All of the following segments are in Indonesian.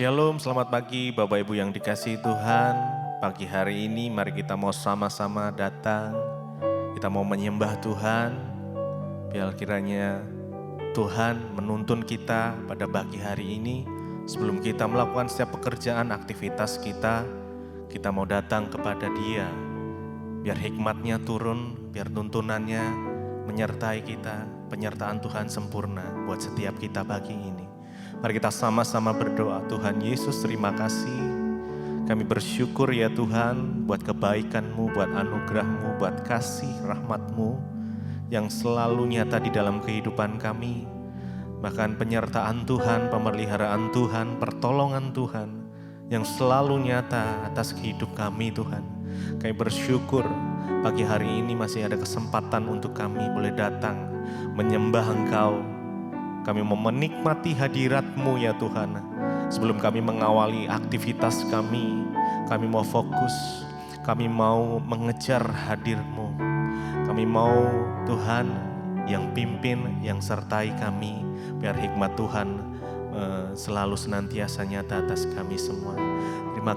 Shalom, selamat pagi Bapak Ibu yang dikasihi Tuhan. Pagi hari ini mari kita mau sama-sama datang. Kita mau menyembah Tuhan. Biar kiranya Tuhan menuntun kita pada pagi hari ini. Sebelum kita melakukan setiap pekerjaan, aktivitas kita mau datang kepada Dia. Biar hikmatnya turun, biar tuntunannya menyertai kita. Penyertaan Tuhan sempurna buat setiap kita pagi ini. Mari kita sama-sama berdoa. Tuhan Yesus, terima kasih. Kami bersyukur ya Tuhan buat kebaikan-Mu, buat anugerah-Mu, buat kasih rahmat-Mu yang selalu nyata di dalam kehidupan kami. Bahkan penyertaan Tuhan, pemeliharaan Tuhan, pertolongan Tuhan yang selalu nyata atas hidup kami Tuhan. Kami bersyukur pagi hari ini masih ada kesempatan untuk kami boleh datang menyembah Engkau. Kami mau menikmati hadirat-Mu ya Tuhan. Sebelum kami mengawali aktivitas kami mau fokus, kami mau mengejar hadir-Mu. Kami mau Tuhan yang pimpin, yang sertai kami. Biar hikmat Tuhan selalu senantiasa nyata atas kami semua. Terima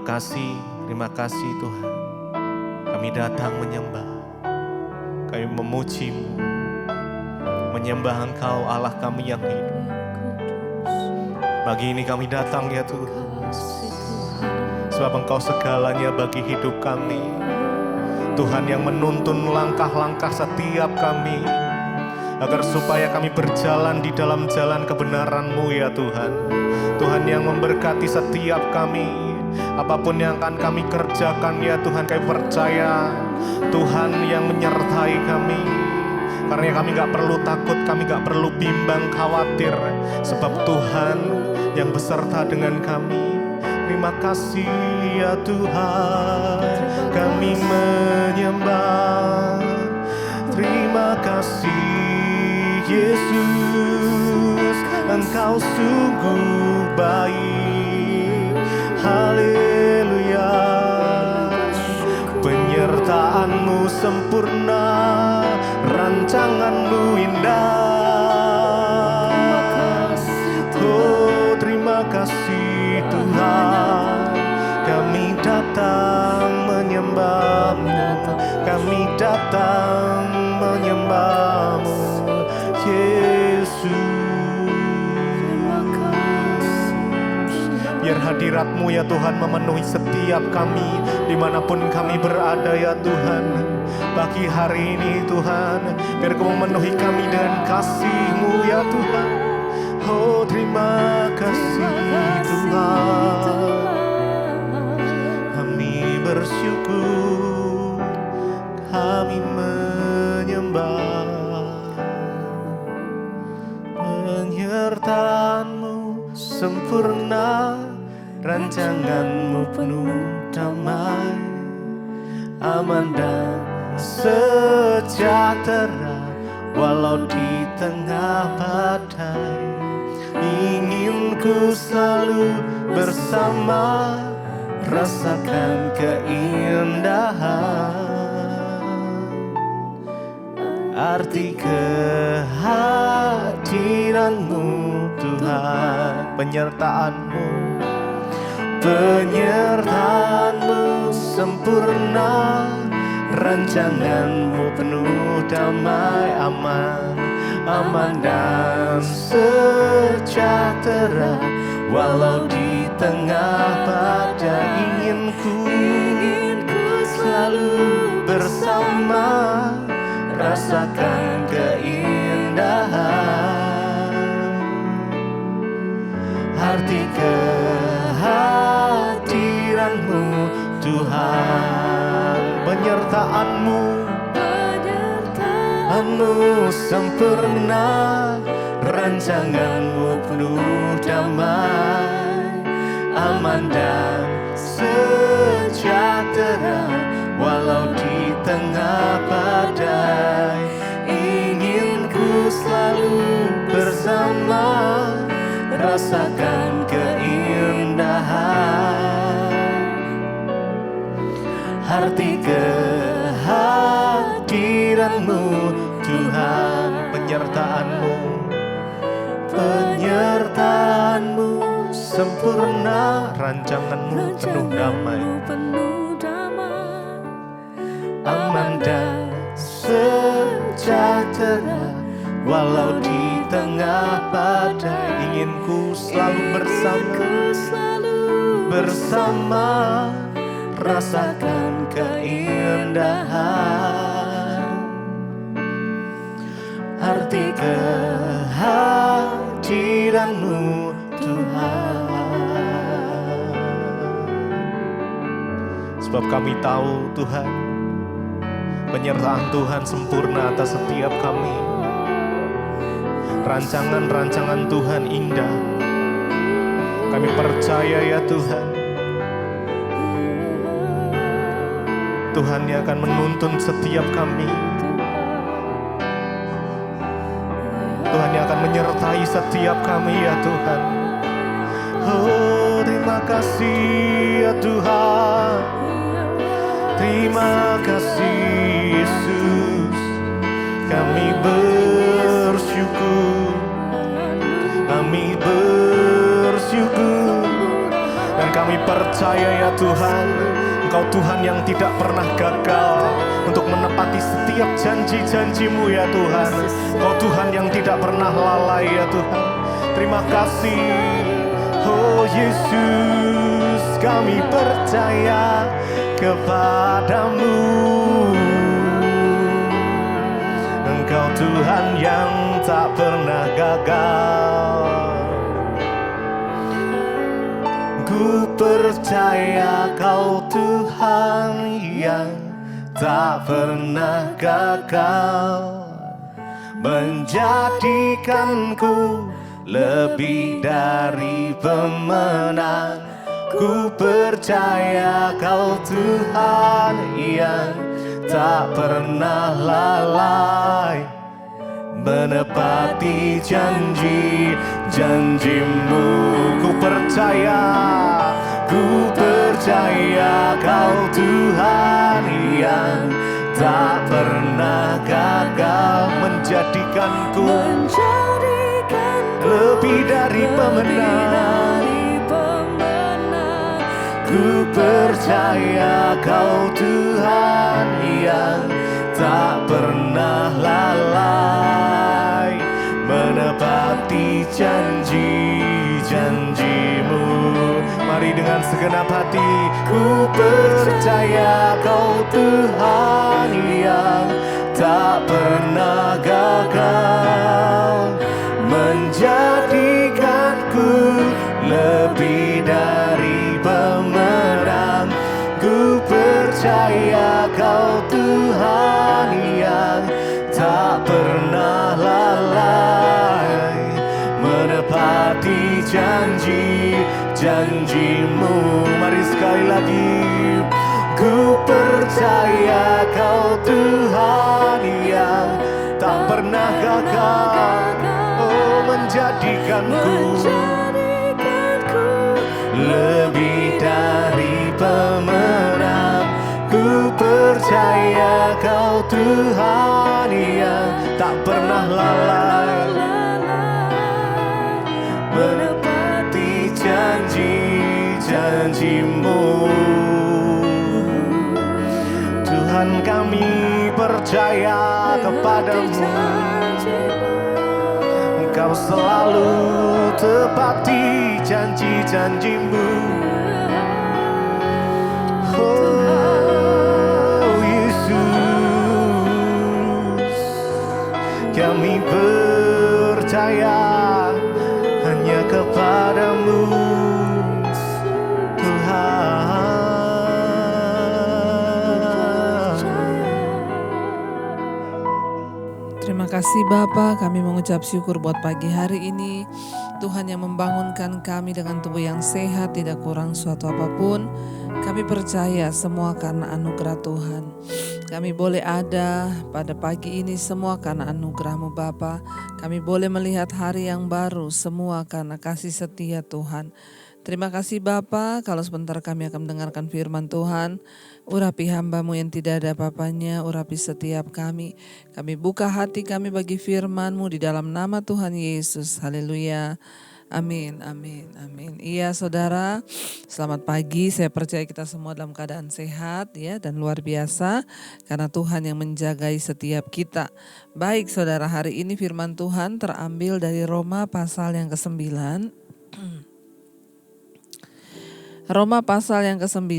kasih Tuhan. Kami datang menyembah, kami memuji-Mu. Menyembah Engkau Allah kami yang hidup. Pagi ini kami datang ya Tuhan. Sebab Engkau segalanya bagi hidup kami. Tuhan yang menuntun langkah-langkah setiap kami. Agar supaya kami berjalan di dalam jalan kebenaran-Mu ya Tuhan. Tuhan yang memberkati setiap kami. Apapun yang akan kami kerjakan ya Tuhan, kami percaya Tuhan yang menyertai kami. Karena kami gak perlu takut, kami gak perlu bimbang, khawatir. Sebab Tuhan yang beserta dengan kami. Terima kasih ya Tuhan, kami menyembah. Terima kasih Yesus, Engkau sungguh baik. Haleluya. Penyertaan-Mu sempurna, rancangan-Mu indah. Oh, terima kasih Tuhan. Kami datang menyembah-Mu, kami datang menyembah-Mu, Yesus. Biar hadirat-Mu ya Tuhan memenuhi setiap kami, dimanapun kami berada ya Tuhan. Pagi hari ini Tuhan, biar Kau memenuhi kami dengan kasih-Mu ya Tuhan. Oh, terima kasih Tuhan. Kami bersyukur, kami menyembah. Penyertaan-Mu sempurna, rancangan-Mu penuh damai, aman dan sejahtera walau di tengah badai. Ingin ku selalu bersama, rasakan keindahan arti kehadiran-Mu Tuhan. Penyertaan-Mu sempurna, rancangan-Mu penuh damai, aman dan sejahtera walau di tengah badai. Ingin ku selalu bersama, rasakan keindahan arti kehadiran-Mu Tuhan. Penyertaan-Mu sempurna, rancangan-Mu penuh damai, aman dan sejahtera walau di tengah badai. Ingin ku selalu bersama, rasakan keindahan arti kehadiran-Mu Tuhan. Penyertaan-Mu sempurna, rancanganmu penuh damai, aman dan sejahtera. Walau di tengah badai, inginku selalu bersama, rasakan keindahan. Arti kehadiranmu Tuhan. Sebab kami tahu Tuhan, penyertaan Tuhan sempurna atas setiap kami. Rancangan-rancangan Tuhan indah. Kami percaya ya Tuhan, Tuhan yang akan menuntun setiap kami. Tuhan yang akan menyertai setiap kami ya Tuhan. Oh, terima kasih ya Tuhan. Terima kasih Yesus. Kami bersyukur. Kami bersyukur. Dan kami percaya ya Tuhan, Engkau Tuhan yang tidak pernah gagal untuk menepati setiap janji-janji-Mu ya Tuhan. Engkau Tuhan yang tidak pernah lalai ya Tuhan. Terima kasih. Oh Yesus, kami percaya kepadamu. Engkau Tuhan yang tak pernah gagal. Ku percaya Kau Tuhan yang tak pernah gagal, menjadikanku lebih dari pemenang. Ku percaya Kau Tuhan yang tak pernah lalai, menepati janji-janji-Mu. Ku percaya Kau Tuhan yang tak pernah gagal, menjadikanku lebih dari pemenang. Ku percaya Kau Tuhan yang tak pernah lalai, menepati janji-janji-Mu. Mari dengan segenap hati, ku percaya Kau Tuhan yang tak pernah gagal, menjadikanku lebih dari pemenang. Ku percaya Kau Tuhan yang tak pernah lalai, menepati janji-janji-Mu. Mari sekali lagi. Ku percaya Kau Tuhan yang tak pernah gagal, oh menjadikanku lebih dari pemenang. Ku percaya Kau Tuhan yang tak pernah lalai, menepati janji-janji-Mu. Tuhan, kami percaya kepadamu. Engkau selalu tepati janji-janji-Mu. Oh Yesus, kami percaya hanya kepadamu Tuhan. Terima kasih Bapa, kami mengucap syukur buat pagi hari ini. Tuhan yang membangunkan kami dengan tubuh yang sehat, tidak kurang suatu apapun. Kami percaya semua karena anugerah Tuhan. Kami boleh ada pada pagi ini semua karena anugerah-Mu Bapa. Kami boleh melihat hari yang baru semua karena kasih setia Tuhan. Terima kasih Bapa, kalau sebentar kami akan mendengarkan firman Tuhan. Urapi hamba-Mu yang tidak ada apa-apanya, urapi setiap kami. Kami buka hati kami bagi firman-Mu di dalam nama Tuhan Yesus. Haleluya. Amin, amin, amin. Iya saudara, selamat pagi. Saya percaya kita semua dalam keadaan sehat ya dan luar biasa karena Tuhan yang menjagai setiap kita. Baik saudara, hari ini firman Tuhan terambil dari Roma pasal yang ke-9. Roma pasal yang ke-9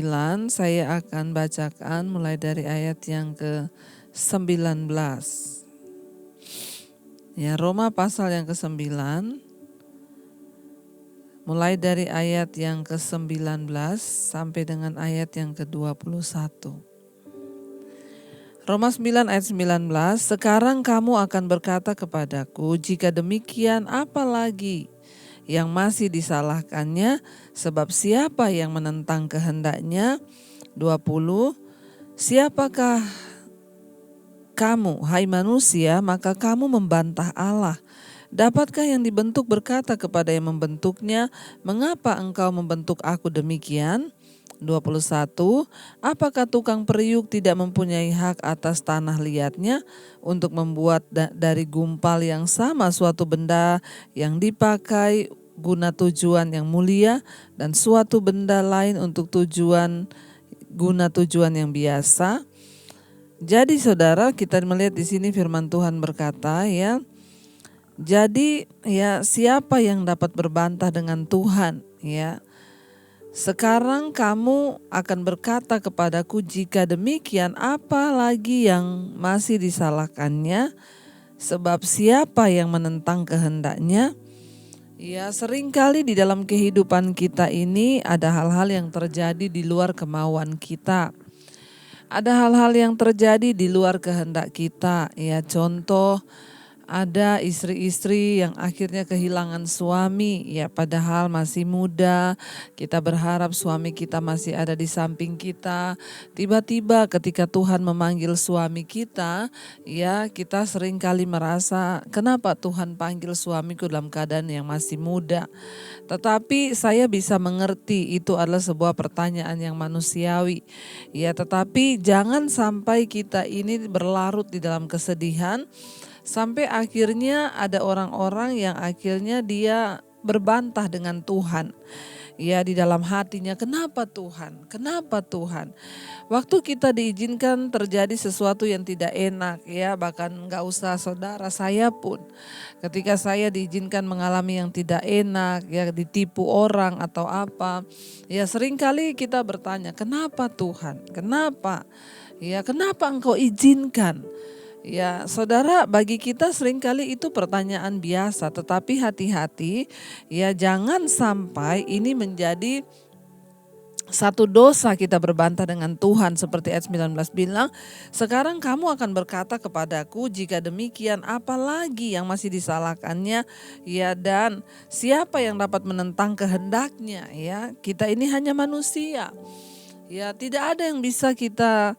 saya akan bacakan mulai dari ayat yang ke-19. Ya, Roma pasal yang ke-9 mulai dari ayat yang ke-19 sampai dengan ayat yang ke-21. Roma 9 ayat 19, sekarang kamu akan berkata kepadaku, jika demikian apalagi yang masih disalahkannya, sebab siapa yang menentang kehendaknya? 20, siapakah kamu, hai manusia, maka kamu membantah Allah. Dapatkah yang dibentuk berkata kepada yang membentuknya, mengapa engkau membentuk aku demikian? 21, apakah tukang periuk tidak mempunyai hak atas tanah liatnya untuk membuat dari gumpal yang sama suatu benda yang dipakai guna tujuan yang mulia dan suatu benda lain untuk guna tujuan yang biasa? Jadi saudara, kita melihat di sini firman Tuhan berkata ya, jadi ya siapa yang dapat berbantah dengan Tuhan ya? Sekarang kamu akan berkata kepadaku, jika demikian apa lagi yang masih disalahkannya? Sebab siapa yang menentang kehendaknya? Ya, seringkali di dalam kehidupan kita ini ada hal-hal yang terjadi di luar kemauan kita. Ada hal-hal yang terjadi di luar kehendak kita. Ya, contoh ada istri-istri yang akhirnya kehilangan suami, ya padahal masih muda, kita berharap suami kita masih ada di samping kita. Tiba-tiba ketika Tuhan memanggil suami kita, ya kita seringkali merasa, kenapa Tuhan panggil suamiku dalam keadaan yang masih muda? Tetapi saya bisa mengerti itu adalah sebuah pertanyaan yang manusiawi. Ya, tetapi jangan sampai kita ini berlarut di dalam kesedihan, sampai akhirnya ada orang-orang yang akhirnya dia berbantah dengan Tuhan. Ya, di dalam hatinya, kenapa Tuhan? Kenapa Tuhan? Waktu kita diizinkan terjadi sesuatu yang tidak enak, ya bahkan enggak usah saudara, saya pun ketika saya diizinkan mengalami yang tidak enak, ya ditipu orang atau apa, ya seringkali kita bertanya, kenapa Tuhan? Kenapa? Ya, kenapa Engkau izinkan? Ya saudara, bagi kita seringkali itu pertanyaan biasa, tetapi hati-hati ya, jangan sampai ini menjadi satu dosa kita berbantah dengan Tuhan. Seperti ayat 19 bilang, sekarang kamu akan berkata kepadaku, jika demikian apalagi yang masih disalahkannya? Ya, dan siapa yang dapat menentang kehendaknya? Ya, kita ini hanya manusia. Ya, tidak ada yang bisa kita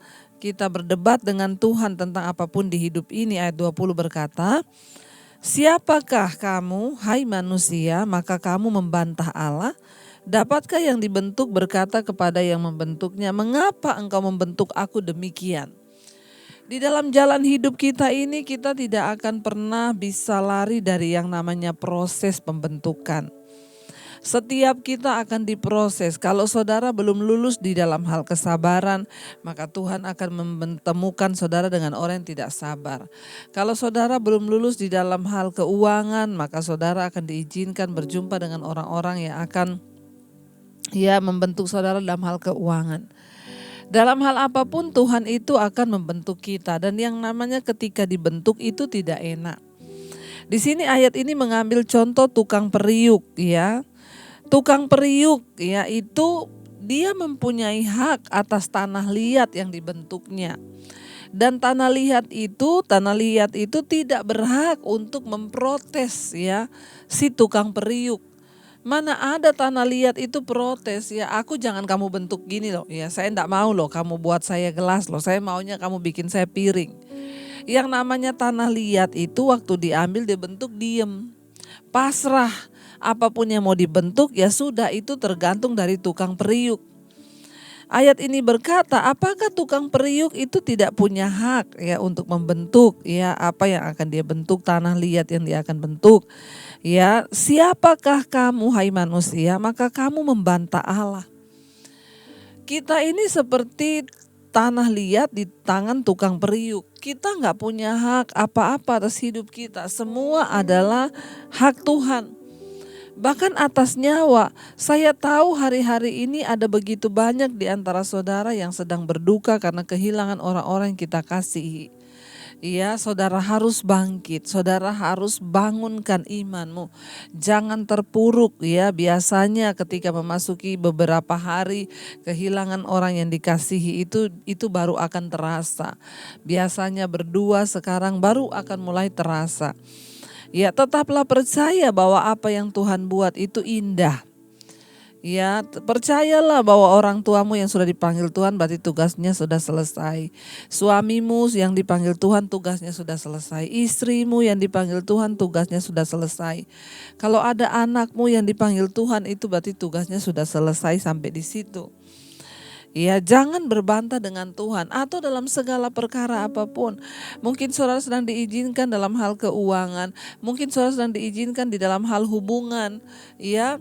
berdebat dengan Tuhan tentang apapun di hidup ini. Ayat 20 berkata, siapakah kamu, hai manusia, maka kamu membantah Allah? Dapatkah yang dibentuk berkata kepada yang membentuknya, mengapa engkau membentuk aku demikian? Di dalam jalan hidup kita ini, kita tidak akan pernah bisa lari dari yang namanya proses pembentukan. Setiap kita akan diproses. Kalau saudara belum lulus di dalam hal kesabaran, maka Tuhan akan menemukan saudara dengan orang yang tidak sabar. Kalau saudara belum lulus di dalam hal keuangan, maka saudara akan diizinkan berjumpa dengan orang-orang yang akan membentuk saudara dalam hal keuangan. Dalam hal apapun Tuhan itu akan membentuk kita, dan yang namanya ketika dibentuk itu tidak enak. Di sini ayat ini mengambil contoh tukang periuk ya. Tukang periuk ya, itu dia mempunyai hak atas tanah liat yang dibentuknya. Dan tanah liat itu tidak berhak untuk memprotes ya si tukang periuk. Mana ada tanah liat itu protes ya, aku jangan kamu bentuk gini loh ya, saya enggak mau loh kamu buat saya gelas loh, saya maunya kamu bikin saya piring. Yang namanya tanah liat itu waktu diambil dibentuk diem, pasrah. Apapun yang mau dibentuk ya sudah, itu tergantung dari tukang periuk. Ayat ini berkata, apakah tukang periuk itu tidak punya hak ya untuk membentuk ya apa yang akan dia bentuk, tanah liat yang dia akan bentuk. Ya, siapakah kamu hai manusia, maka kamu membantah Allah. Kita ini seperti tanah liat di tangan tukang periuk. Kita nggak punya hak apa-apa atas hidup kita. Semua adalah hak Tuhan. Bahkan atas nyawa, saya tahu hari-hari ini ada begitu banyak di antara saudara yang sedang berduka karena kehilangan orang-orang yang kita kasihi. Iya, saudara harus bangkit, saudara harus bangunkan imanmu. Jangan terpuruk ya, biasanya ketika memasuki beberapa hari kehilangan orang yang dikasihi itu baru akan terasa. Biasanya berdua, sekarang baru akan mulai terasa. Ya, tetaplah percaya bahwa apa yang Tuhan buat itu indah. Ya, percayalah bahwa orang tuamu yang sudah dipanggil Tuhan berarti tugasnya sudah selesai. Suamimu yang dipanggil Tuhan tugasnya sudah selesai. Istrimu yang dipanggil Tuhan tugasnya sudah selesai. Kalau ada anakmu yang dipanggil Tuhan itu berarti tugasnya sudah selesai sampai di situ. Ya, jangan berbantah dengan Tuhan atau dalam segala perkara apapun. Mungkin saudara sedang diizinkan dalam hal keuangan, mungkin saudara sedang diizinkan di dalam hal hubungan. Ya,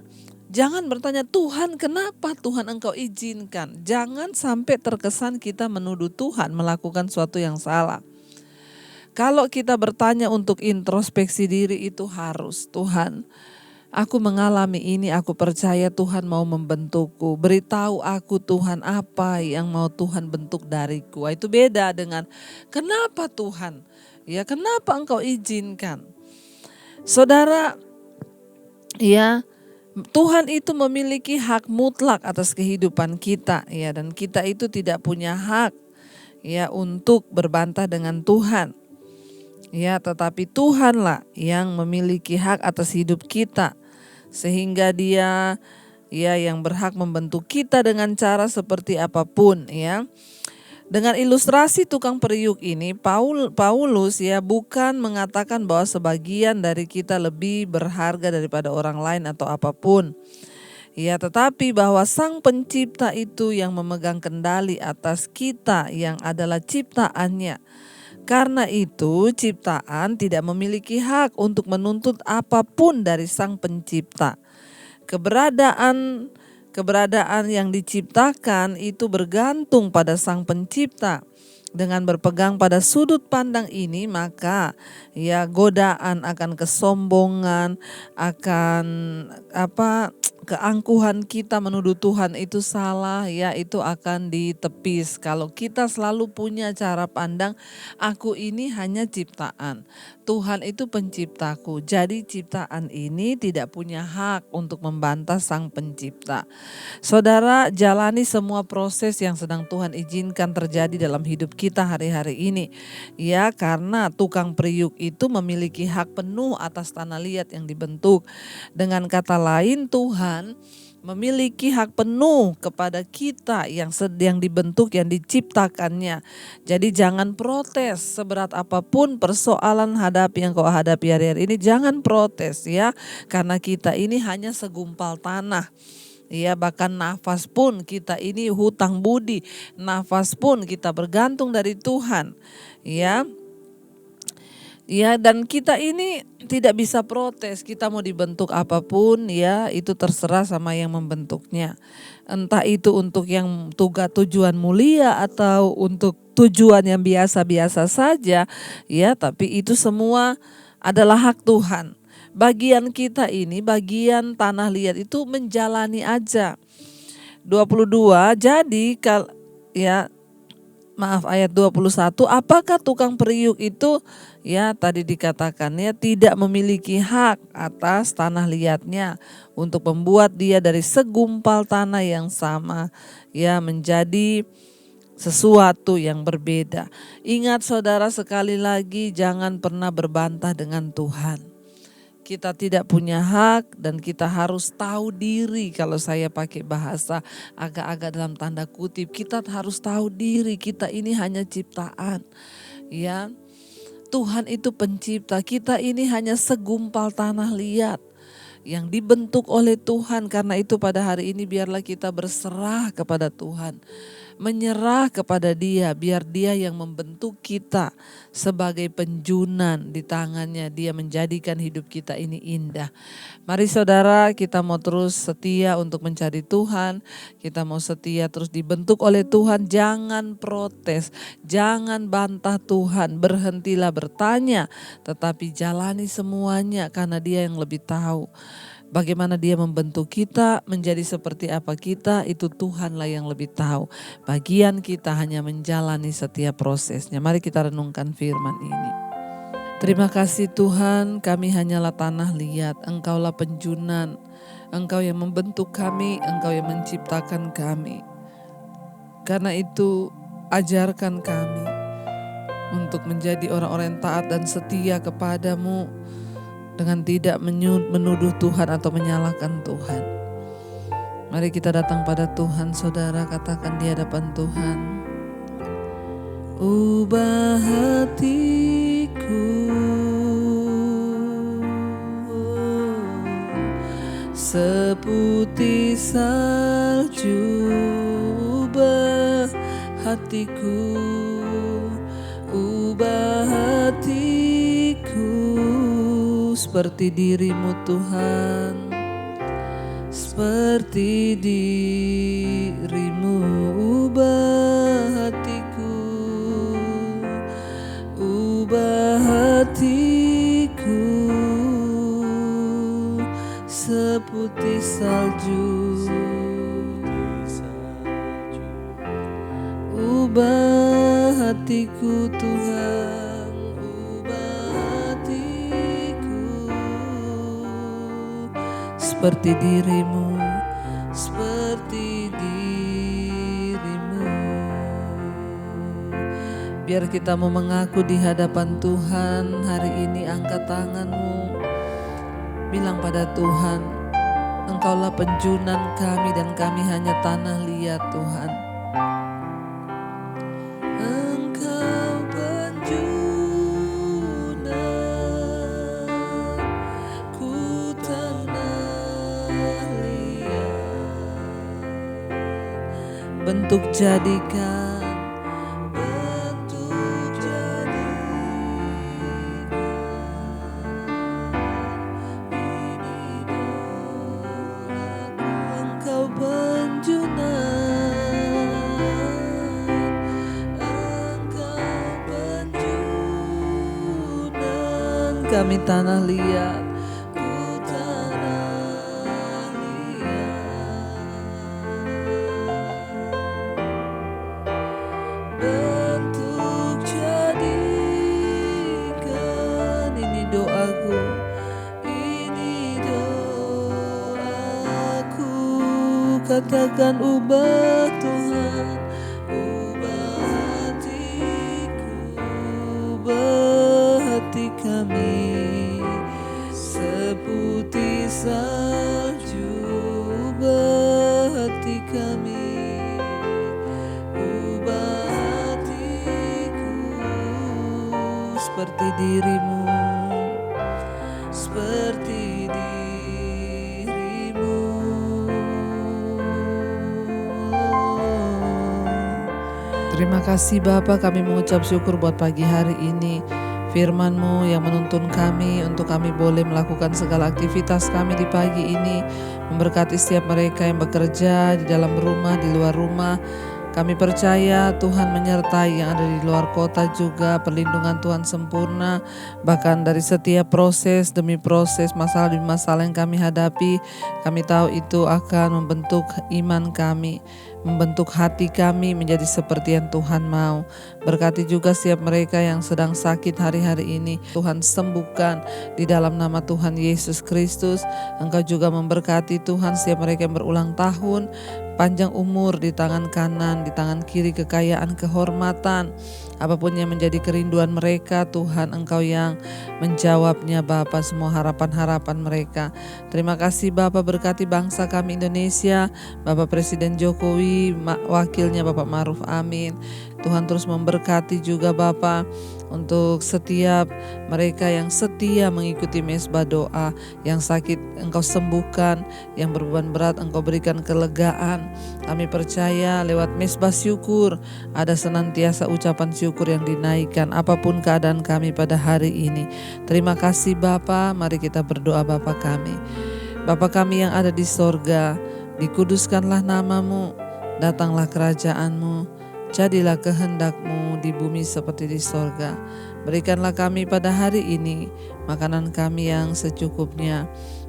jangan bertanya, Tuhan kenapa Tuhan engkau izinkan? Jangan sampai terkesan kita menuduh Tuhan melakukan sesuatu yang salah. Kalau kita bertanya untuk introspeksi diri itu harus, Tuhan, aku mengalami ini, aku percaya Tuhan mau membentukku. Beritahu aku Tuhan apa yang mau Tuhan bentuk dariku. Itu beda dengan kenapa Tuhan? Ya, kenapa engkau izinkan? Saudara, ya, Tuhan itu memiliki hak mutlak atas kehidupan kita ya, dan kita itu tidak punya hak ya untuk berbantah dengan Tuhan. Ya, tetapi Tuhanlah yang memiliki hak atas hidup kita. Sehingga Dia ya yang berhak membentuk kita dengan cara seperti apapun ya. Dengan ilustrasi tukang periuk ini, Paulus ya bukan mengatakan bahwa sebagian dari kita lebih berharga daripada orang lain atau apapun. Ya, tetapi bahwa Sang Pencipta itu yang memegang kendali atas kita yang adalah ciptaannya. Karena itu ciptaan tidak memiliki hak untuk menuntut apapun dari Sang Pencipta. Keberadaan yang diciptakan itu bergantung pada Sang Pencipta. Dengan berpegang pada sudut pandang ini, maka ya godaan akan kesombongan, akan keangkuhan kita menuduh Tuhan itu salah, ya itu akan ditepis. Kalau kita selalu punya cara pandang, aku ini hanya ciptaan, Tuhan itu penciptaku. Jadi ciptaan ini tidak punya hak untuk membantah Sang Pencipta. Saudara, jalani semua proses yang sedang Tuhan izinkan terjadi dalam hidup kita hari-hari ini. Ya, karena tukang periuk itu memiliki hak penuh atas tanah liat yang dibentuk. Dengan kata lain, Tuhan memiliki hak penuh kepada kita yang sedang dibentuk, yang diciptakannya. Jadi jangan protes seberat apapun persoalan yang kau hadapi hari-hari ini, jangan protes ya. Karena kita ini hanya segumpal tanah. Ya, bahkan nafas pun kita ini hutang budi, nafas pun kita bergantung dari Tuhan. Ya, dan kita ini tidak bisa protes, kita mau dibentuk apapun ya itu terserah sama yang membentuknya. Entah itu untuk yang tujuan mulia atau untuk tujuan yang biasa-biasa saja ya, tapi itu semua adalah hak Tuhan. Bagian kita ini, bagian tanah liat itu menjalani aja. 22, jadi ayat 21, apakah tukang periuk itu ya tadi dikatakan ya tidak memiliki hak atas tanah liatnya untuk membuat dia dari segumpal tanah yang sama ya menjadi sesuatu yang berbeda. Ingat saudara, sekali lagi jangan pernah berbantah dengan Tuhan. Kita tidak punya hak dan kita harus tahu diri. Kalau saya pakai bahasa agak-agak dalam tanda kutip, kita harus tahu diri kita ini hanya ciptaan. Ya, Tuhan itu pencipta, kita ini hanya segumpal tanah liat. yang dibentuk oleh Tuhan. Karena itu pada hari ini biarlah kita berserah kepada Tuhan, menyerah kepada Dia, biar Dia yang membentuk kita sebagai penjunan di tangannya. Dia menjadikan hidup kita ini indah. Mari saudara, kita mau terus setia untuk mencari Tuhan, kita mau setia terus dibentuk oleh Tuhan. Jangan protes, jangan bantah Tuhan, berhentilah bertanya, tetapi jalani semuanya karena Dia yang lebih tahu. Bagaimana Dia membentuk kita menjadi seperti apa kita, itu Tuhanlah yang lebih tahu. Bagian kita hanya menjalani setiap prosesnya. Mari kita renungkan firman ini. Terima kasih Tuhan, kami hanyalah tanah liat, Engkaulah penjunan, Engkau yang membentuk kami, Engkau yang menciptakan kami. Karena itu ajarkan kami untuk menjadi orang-orang yang taat dan setia kepadamu, dengan tidak menuduh Tuhan atau menyalahkan Tuhan. Mari kita datang pada Tuhan, saudara, katakan di hadapan Tuhan. Ubah hatiku seputih salju, ubah hatiku, ubah hatiku seperti dirimu Tuhan, seperti dirimu. Ubah hatiku, ubah hatiku seputih salju, ubah hatiku Tuhan. Seperti dirimu, seperti dirimu. Biar kita mau mengaku di hadapan Tuhan hari ini, angkat tanganmu, bilang pada Tuhan, Engkaulah penjunan kami dan kami hanya tanah liat Tuhan. Bentuk jadikan, bentuk jadikan, ini doaku, Engkau penjunan, Engkau penjunan, kami tanah liat. Katakan ubah Tuhan, ubah hatiku, ubah hati kami seputih salju, ubah hati kami, ubah hatiku seperti dirimu, seperti dirimu. Terima kasih Bapa, kami mengucap syukur buat pagi hari ini. Firman-Mu yang menuntun kami untuk kami boleh melakukan segala aktivitas kami di pagi ini. Memberkati setiap mereka yang bekerja di dalam rumah, di luar rumah. Kami percaya Tuhan menyertai yang ada di luar kota juga, perlindungan Tuhan sempurna. Bahkan dari setiap proses demi proses, masalah demi masalah yang kami hadapi, kami tahu itu akan membentuk iman kami, membentuk hati kami menjadi seperti yang Tuhan mau. Berkati juga setiap mereka yang sedang sakit hari-hari ini, Tuhan sembuhkan di dalam nama Tuhan Yesus Kristus. Engkau juga memberkati Tuhan setiap mereka yang berulang tahun, panjang umur di tangan kanan, di tangan kiri kekayaan, kehormatan. Apapun yang menjadi kerinduan mereka, Tuhan Engkau yang menjawabnya Bapa, semua harapan-harapan mereka. Terima kasih Bapa, berkati bangsa kami Indonesia, Bapak Presiden Jokowi, wakilnya Bapak Ma'ruf Amin. Tuhan terus memberkati juga Bapa untuk setiap mereka yang setia mengikuti mesbah doa. Yang sakit Engkau sembuhkan, yang berbeban berat Engkau berikan kelegaan. Kami percaya lewat mesbah syukur ada senantiasa ucapan syukur yang dinaikkan apapun keadaan kami pada hari ini. Terima kasih Bapa. Mari kita berdoa. Bapa kami, Bapa kami yang ada di sorga, dikuduskanlah namamu, datanglah kerajaanmu, jadilah kehendak-Mu di bumi seperti di sorga. Berikanlah kami pada hari ini makanan kami yang secukupnya,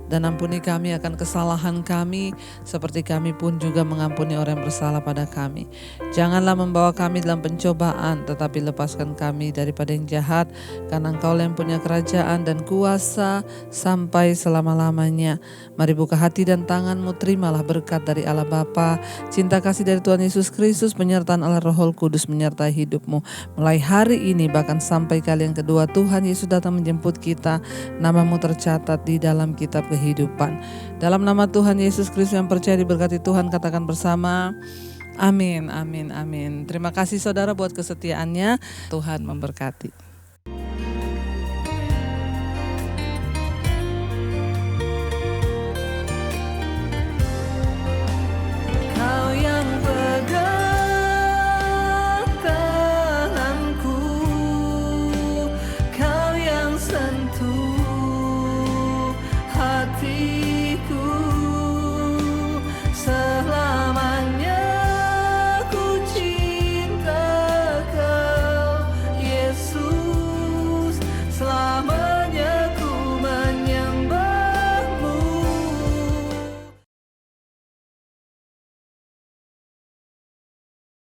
dan ampuni kami akan kesalahan kami seperti kami pun juga mengampuni orang yang bersalah pada kami. Janganlah membawa kami dalam pencobaan, tetapi lepaskan kami daripada yang jahat, karena Engkau yang punya kerajaan dan kuasa sampai selama-lamanya. Mari buka hati dan tangan-Mu, terimalah berkat dari Allah Bapa, cinta kasih dari Tuhan Yesus Kristus, penyertaan Allah Roh Kudus menyertai hidupmu mulai hari ini bahkan sampai kali yang kedua Tuhan Yesus datang menjemput kita. Namamu tercatat di dalam kitab kehidupan. Dalam nama Tuhan Yesus Kristus yang percaya diberkati Tuhan, katakan bersama, amin, amin, amin. Terima kasih saudara buat kesetiaannya. Tuhan memberkati.